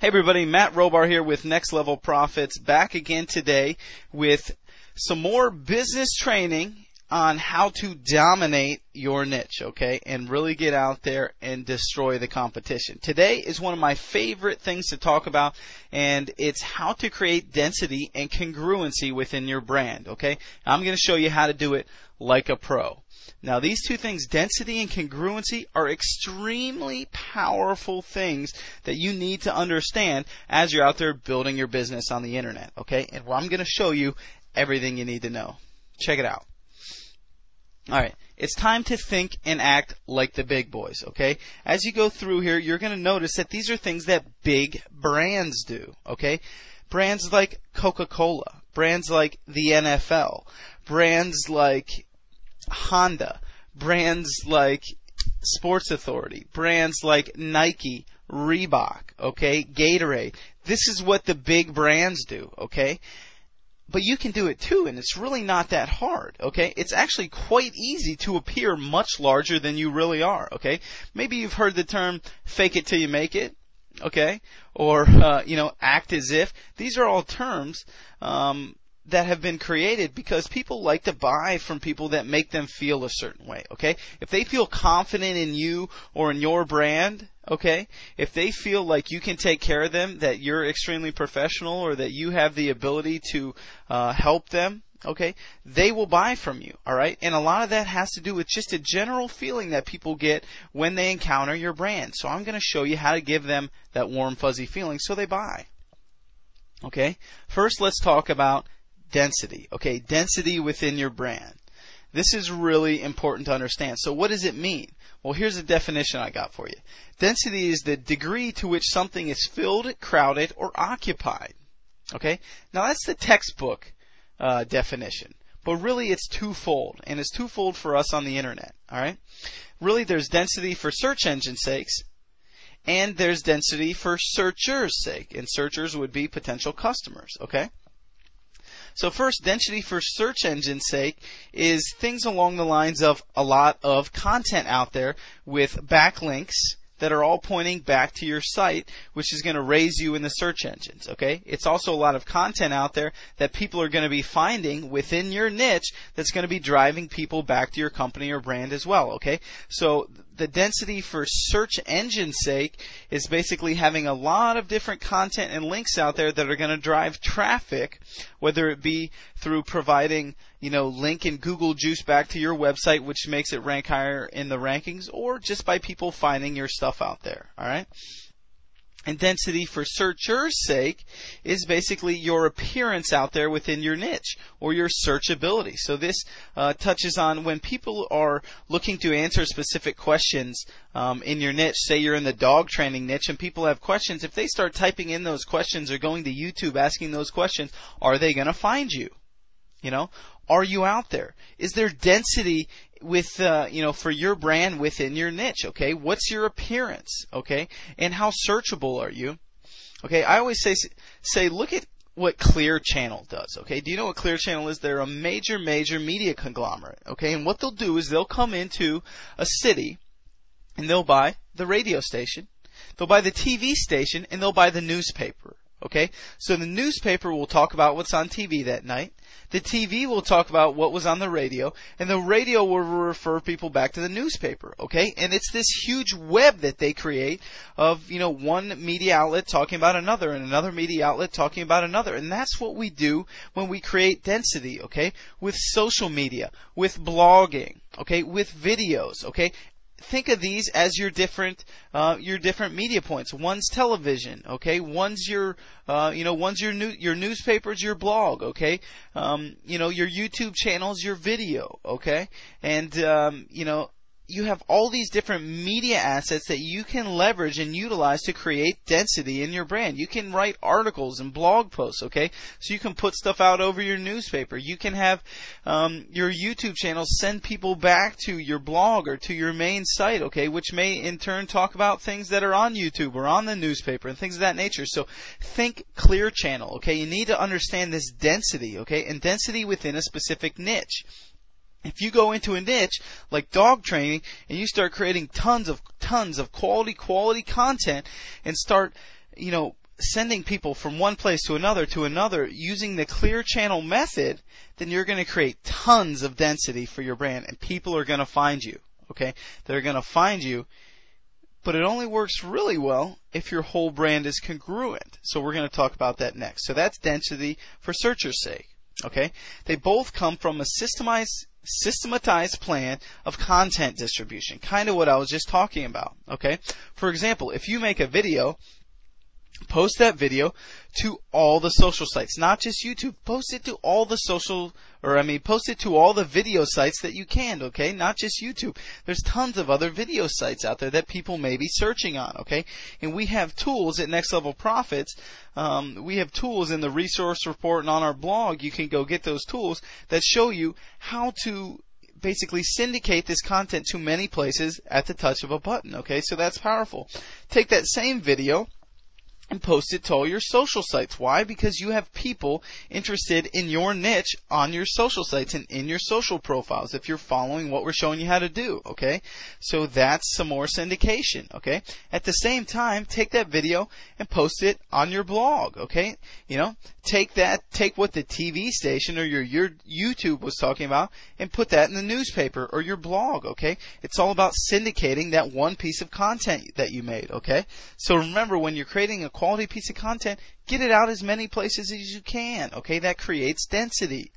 Hey everybody, Matt Robar here with Next Level Profits, back again today with some more business training on how to dominate your niche, okay, and really get out there and destroy the competition. Today is one of my favorite things to talk about, and it's how to create density and congruency within your brand, okay? I'm going to show you how to do it like a pro. Now, these two things, density and congruency, are extremely powerful things that you need to understand as you're out there building your business on the internet, okay? And I'm going to show you everything you need to know. Check it out. All right, it's time to think and act like the big boys, okay? As you go through here, you're going to notice that these are things that big brands do, okay? Brands like Coca-Cola, brands like the NFL, brands like Honda, brands like Sports Authority, brands like Nike, Reebok, okay, Gatorade. This is what the big brands do, okay? But you can do it too, and it's really not that hard, okay? It's actually quite easy to appear much larger than you really are, okay? Maybe you've heard the term fake it till you make it, okay? Or, act as if. These are all terms that have been created because people like to buy from people that make them feel a certain way, okay? If they feel confident in you or in your brand, okay, if they feel like you can take care of them, that you're extremely professional or that you have the ability to help them, okay, they will buy from you, all right? And a lot of that has to do with just a general feeling that people get when they encounter your brand. So I'm going to show you how to give them that warm, fuzzy feeling so they buy, okay? First, let's talk about density, okay? Density within your brand. This is really important to understand. So what does it mean? Well, here's a definition I got for you. Density is the degree to which something is filled, crowded, or occupied. Okay? Now that's the textbook definition. But really it's twofold, and it's twofold for us on the internet. Alright? Really there's density for search engine sakes, and there's density for searchers' sake. And searchers would be potential customers. Okay? So first, density for search engine's sake is things along the lines of a lot of content out there with backlinks that are all pointing back to your site, which is going to raise you in the search engines, okay? It's also a lot of content out there that people are going to be finding within your niche that's going to be driving people back to your company or brand as well, okay? So the density for search engine's sake is basically having a lot of different content and links out there that are going to drive traffic, whether it be through providing, link and Google juice back to your website, which makes it rank higher in the rankings, or just by people finding your stuff out there, all right? And density for searchers' sake is basically your appearance out there within your niche or your searchability. So this touches on when people are looking to answer specific questions in your niche. Say you're in the dog training niche and people have questions. If they start typing in those questions or going to YouTube asking those questions, are they going to find you? Are you out there? Is there density with, for your brand within your niche, okay? What's your appearance, okay? And how searchable are you? Okay, I always say look at what Clear Channel does, okay? Do you know what Clear Channel is? They're a major media conglomerate, okay? And what they'll do is they'll come into a city and they'll buy the radio station, they'll buy the TV station, and they'll buy the newspaper. Okay, so the newspaper will talk about what's on TV that night. The TV will talk about what was on the radio, and the radio will refer people back to the newspaper. Okay, and it's this huge web that they create of, one media outlet talking about another, and another media outlet talking about another. And that's what we do when we create density. Okay, with social media, with blogging. Okay, with videos. Okay. Think of these as your different media points. One's television, okay. One's your your newspapers, your blog, okay. Your YouTube channels, your video, okay. And you have all these different media assets that you can leverage and utilize to create density in your brand. You can write articles and blog posts, okay? So you can put stuff out over your newspaper. You can have your YouTube channel send people back to your blog or to your main site, okay, which may in turn talk about things that are on YouTube or on the newspaper and things of that nature. So think Clear Channel, okay? You need to understand this density, okay, and density within a specific niche. If you go into a niche like dog training and you start creating tons of quality content and start, sending people from one place to another using the clear channel method, then you're going to create tons of density for your brand, and people are going to find you. Okay? They're going to find you, but it only works really well if your whole brand is congruent. So we're going to talk about that next. So that's density for searchers' sake. Okay? They both come from a systematized plan of content distribution, kind of what I was just talking about. Okay? For example, if you make a video, post that video to all the social sites, not just YouTube. Post it to all the post it to all the video sites that you can, okay? Not just YouTube. There's tons of other video sites out there that people may be searching on, okay? And we have tools at Next Level Profits. We have tools in the resource report and on our blog. You can go get those tools that show you how to basically syndicate this content to many places at the touch of a button, okay? So that's powerful. Take that same video and post it to all your social sites. Why? Because you have people interested in your niche on your social sites and in your social profiles if you're following what we're showing you how to do, okay? So that's some more syndication, okay? At the same time, take that video and post it on your blog, okay? You know, take what the TV station or your YouTube was talking about and put that in the newspaper or your blog, okay? It's all about syndicating that one piece of content that you made, okay? So remember, when you're creating a quality piece of content, get it out as many places as you can, okay? That creates density.